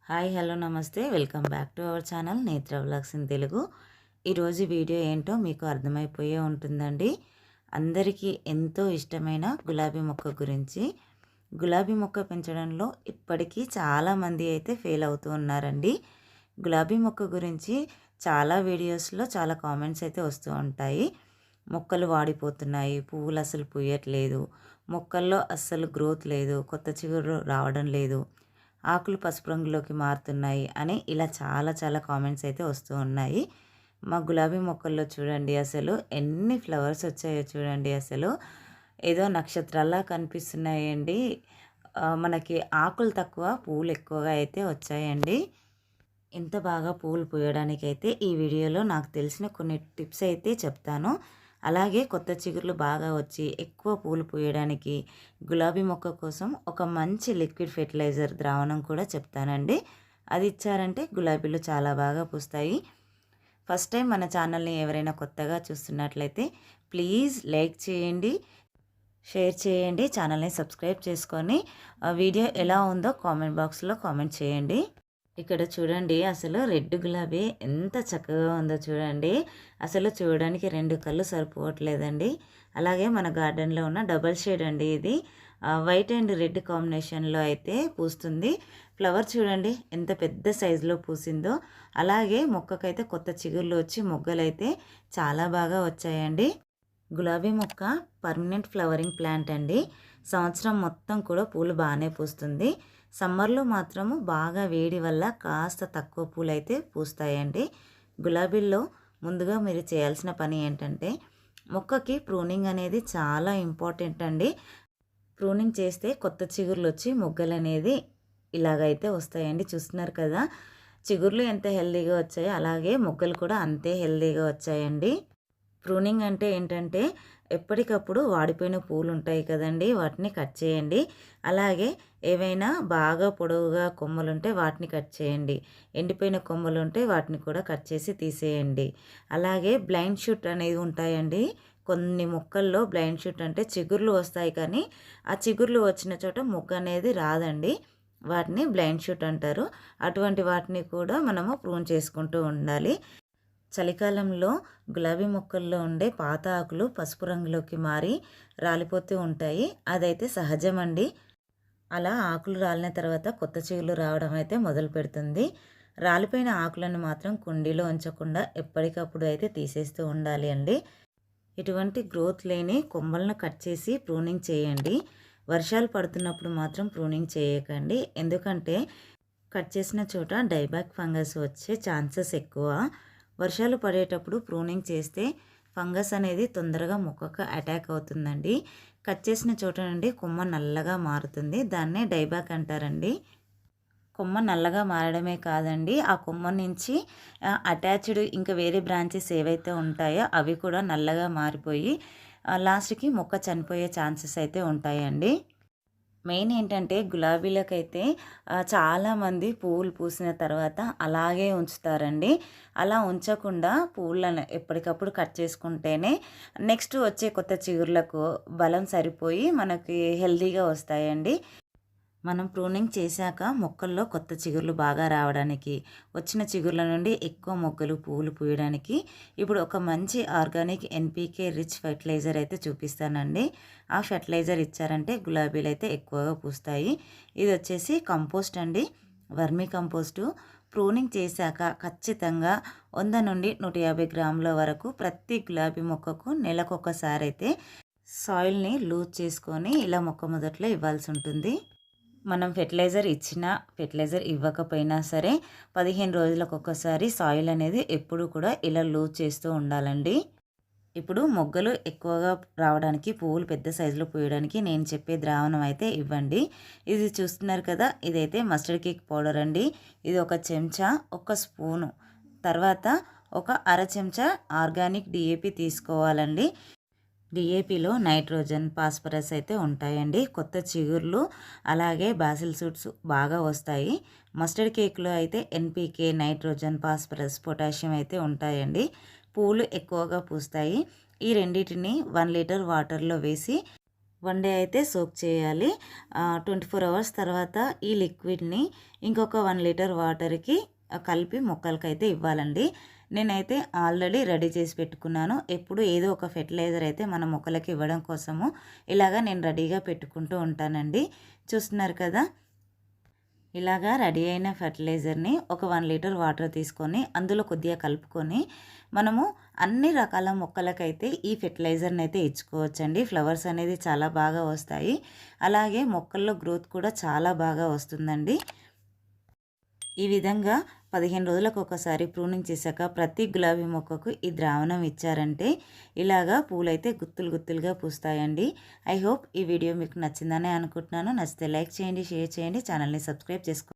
Hi hello నమస్తే welcome back to our channel నేత్ర vlogs in Telugu. ఈరోజు వీడియో ఏంటో మీకు అర్థమైపోయే ఉంటుందండి. అందరికీ ఎంతో ఇష్టమైన గులాబీ మొక్క గురించి. గులాబీ మొక్క పెంచడంలో ఇప్పటికీ చాలామంది అయితే ఫెయిల్ అవుతూ ఉన్నారండి. గులాబీ మొక్క గురించి చాలా వీడియోస్లో చాలా కామెంట్స్ అయితే వస్తూ ఉంటాయి. మొక్కలు వాడిపోతున్నాయి, పువ్వులు అసలు పూయట్లేదు, మొక్కల్లో అస్సలు గ్రోత్ లేదు, కొత్త చిగురు రావడం లేదు, ఆకులు పసుపు రంగులోకి మారుతున్నాయి అని ఇలా చాలా కామెంట్స్ అయితే వస్తూ ఉన్నాయి. మా గులాబీ మొక్కల్లో చూడండి అసలు ఎన్ని ఫ్లవర్స్ వచ్చాయో చూడండి. అసలు ఏదో నక్షత్రాల్లా కనిపిస్తున్నాయండి. మనకి ఆకులు తక్కువ, పువ్వులు ఎక్కువగా అయితే వచ్చాయండి. ఇంత బాగా పువ్వులు పూయడానికైతే ఈ వీడియోలో నాకు తెలిసిన కొన్ని టిప్స్ అయితే చెప్తాను. అలాగే కొత్త చిగుర్లు బాగా వచ్చి ఎక్కువ పూలు పూయడానికి గులాబీ మొక్క కోసం ఒక మంచి లిక్విడ్ ఫెర్టిలైజర్ ద్రావణం కూడా చెప్తానండి. అది ఇచ్చారంటే గులాబీలు చాలా బాగా పూస్తాయి. ఫస్ట్ టైం మన ఛానల్ని ఎవరైనా కొత్తగా చూస్తున్నట్లయితే ప్లీజ్ లైక్ చేయండి, షేర్ చేయండి, ఛానల్ని సబ్స్క్రైబ్ చేసుకొని వీడియో ఎలా ఉందో కామెంట్ బాక్స్లో కామెంట్ చేయండి. ఇక్కడ చూడండి అసలు రెడ్ గులాబీ ఎంత చక్కగా ఉందో చూడండి. అసలు చూడడానికి రెండు కళ్ళు సరిపోవట్లేదండి. అలాగే మన గార్డెన్లో ఉన్న డబల్ షేడ్ అండి ఇది. వైట్ అండ్ రెడ్ కాంబినేషన్లో అయితే పూస్తుంది. ఫ్లవర్ చూడండి ఎంత పెద్ద సైజులో పూసిందో. అలాగే మొక్కకైతే కొత్త చిగుర్లు వచ్చి మొగ్గలైతే చాలా బాగా వచ్చాయండి. గులాబీ మొక్క పర్మనెంట్ ఫ్లవరింగ్ ప్లాంట్ అండి. సంవత్సరం మొత్తం కూడా పూలు బాగానే పూస్తుంది. సమ్మర్లో మాత్రము బాగా వేడి వల్ల కాస్త తక్కువ పూలు అయితే పూస్తాయండి. గులాబీల్లో ముందుగా మీరు చేయాల్సిన పని ఏంటంటే మొక్కకి ప్రూనింగ్ అనేది చాలా ఇంపార్టెంట్ అండి. ప్రూనింగ్ చేస్తే కొత్త చిగుర్లు వచ్చి మొగ్గలు అనేది ఇలాగైతే వస్తాయండి. చూస్తున్నారు కదా చిగుర్లు ఎంత హెల్దీగా వచ్చాయో అలాగే మొగ్గలు కూడా అంతే హెల్దీగా వచ్చాయండి. ప్రూనింగ్ అంటే ఏంటంటే ఎప్పటికప్పుడు వాడిపోయిన పూలు ఉంటాయి కదండి, వాటిని కట్ చేయండి. అలాగే ఏవైనా బాగా పొడవుగా కొమ్మలు ఉంటే వాటిని కట్ చేయండి. ఎండిపోయిన కొమ్మలు ఉంటే వాటిని కూడా కట్ చేసి తీసేయండి. అలాగే బ్లైండ్ షూట్ అనేది ఉంటాయండి. కొన్ని మొక్కల్లో బ్లైండ్ షూట్ అంటే చిగుర్లు వస్తాయి కానీ ఆ చిగుర్లు వచ్చిన చోట మొక్క అనేది రాదండి. వాటిని బ్లైండ్ షూట్ అంటారు. అటువంటి వాటిని కూడా మనము ప్రూన్ చేసుకుంటూ ఉండాలి. చలికాలంలో గులాబీ మొక్కల్లో ఉండే పాత ఆకులు పసుపు రంగులోకి మారి రాలిపోతూ ఉంటాయి. అదైతే సహజమండి. అలా ఆకులు రాలిన తర్వాత కొత్త చిగుళ్ళు రావడం అయితే మొదలు పెడుతుంది. రాలిపోయిన ఆకులను మాత్రం కుండీలో ఉంచకుండా ఎప్పటికప్పుడు అయితే తీసేస్తూ ఉండాలి అండి. ఇటువంటి గ్రోత్ లేని కొమ్మలను కట్ చేసి ప్రూనింగ్ చేయండి. వర్షాలు పడుతున్నప్పుడు మాత్రం ప్రూనింగ్ చేయకండి. ఎందుకంటే కట్ చేసిన చోట డైబ్యాక్ ఫంగస్ వచ్చే ఛాన్సెస్ ఎక్కువ. వర్షాలు పడేటప్పుడు ప్రూనింగ్ చేస్తే ఫంగస్ అనేది తొందరగా మొక్కకు అటాక్ అవుతుందండి. కట్ చేసిన చోట నుండి కొమ్మ నల్లగా మారుతుంది. దాన్నే డైబ్యాక్ అంటారండి. కొమ్మ నల్లగా మారడమే కాదండి, ఆ కొమ్మ నుంచి అటాచ్డ్ ఇంకా వేరే బ్రాంచెస్ ఏవైతే ఉంటాయో అవి కూడా నల్లగా మారిపోయి లాస్ట్కి మొక్క చనిపోయే ఛాన్సెస్ అయితే ఉంటాయండి. మెయిన్ ఏంటంటే గులాబీలకైతే చాలామంది పువ్వులు పూసిన తర్వాత అలాగే ఉంచుతారండి. అలా ఉంచకుండా పువ్వులను ఎప్పటికప్పుడు కట్ చేసుకుంటేనే నెక్స్ట్ వచ్చే కొత్త చిగుర్లకు బలం సరిపోయి మనకి హెల్తీగా వస్తాయండి. మనం ప్రూనింగ్ చేశాక మొక్కల్లో కొత్త చిగుర్లు బాగా రావడానికి, వచ్చిన చిగుర్ల నుండి ఎక్కువ మొగ్గలు పువ్వులు పూయడానికి ఇప్పుడు ఒక మంచి ఆర్గానిక్ ఎన్పీకే రిచ్ ఫెర్టిలైజర్ అయితే చూపిస్తానండి. ఆ ఫెర్టిలైజర్ ఇచ్చారంటే గులాబీలు అయితే ఎక్కువగా పూస్తాయి. ఇది వచ్చేసి కంపోస్ట్ అండి, వర్మీ కంపోస్టు. ప్రూనింగ్ చేశాక ఖచ్చితంగా 100 నుండి 150 గ్రాముల వరకు ప్రతి గులాబీ మొక్కకు నెలకొకసారి అయితే సాయిల్ని లూజ్ చేసుకొని ఇలా మొక్క మొదట్లో ఇవ్వాల్సి ఉంటుంది. మనం ఫెర్టిలైజర్ ఇచ్చినా ఫెర్టిలైజర్ ఇవ్వకపోయినా సరే 15 రోజులకు ఒకసారి సాయిల్ అనేది ఎప్పుడు కూడా ఇలా లూజ్ చేస్తూ ఉండాలండి. ఇప్పుడు మొగ్గలు ఎక్కువగా రావడానికి, పువ్వులు పెద్ద సైజులో పూయడానికి నేను చెప్పే ద్రావణం అయితే ఇవ్వండి. ఇది చూస్తున్నారు కదా, ఇదైతే మస్టర్డ్ కేక్ పౌడర్ అండి. ఇది ఒక చెంచా, ఒక స్పూను, తర్వాత ఒక అర చెంచా ఆర్గానిక్ డిఏపి తీసుకోవాలండి. డిఏపిలో నైట్రోజన్, ఫాస్ఫరస్ అయితే ఉంటాయండి. కొత్త చిగుర్లు అలాగే బాసిల్ సూట్స్ బాగా వస్తాయి. మస్టర్డ్ కేక్లో అయితే ఎన్పీకే, నైట్రోజన్, ఫాస్ఫరస్, పొటాషియం అయితే ఉంటాయండి. పూలు ఎక్కువగా పూస్తాయి. ఈ రెండింటిని 1 లీటర్ వాటర్లో వేసి 1 డే అయితే సోక్ చేయాలి. 24 అవర్స్ తర్వాత ఈ లిక్విడ్‌ని ఇంకొక 1 లీటర్ వాటర్‌కి కలిపి మొక్కలకైతే ఇవ్వాలండి. నేనైతే ఆల్రెడీ రెడీ చేసి పెట్టుకున్నాను. ఎప్పుడు ఏదో ఒక ఫెర్టిలైజర్ అయితే మన మొక్కలకి ఇవ్వడం కోసము ఇలాగా నేను రెడీగా పెట్టుకుంటూ ఉంటానండి. చూస్తున్నారు కదా! ఇలాగా రెడీ అయిన ఫెర్టిలైజర్‌ని ఒక 1 లీటర్ వాటర్ తీసుకొని అందులో కొద్దిగా కలుపుకొని మనము అన్ని రకాల మొక్కలకైతే ఈ ఫెర్టిలైజర్‌ని అయితే ఇచ్చుకోవచ్చండి. ఫ్లవర్స్ అనేది చాలా బాగా వస్తాయి. అలాగే మొక్కల్లో గ్రోత్ కూడా చాలా బాగా వస్తుందండి. ఈ విధంగా 15 రోజులకు ఒకసారి ప్రూనింగ్ చేశాక ప్రతి గులాబీ మొక్కకు ఈ ద్రావణం ఇచ్చారంటే ఇలాగా పూలైతే గుత్తులు గుత్తులుగా పూస్తాయండి. ఐ హోప్ ఈ వీడియో మీకు నచ్చిందనే అనుకుంటున్నాను. నచ్చితే లైక్ చేయండి, షేర్ చేయండి, ఛానల్ని సబ్స్క్రైబ్ చేసుకోండి.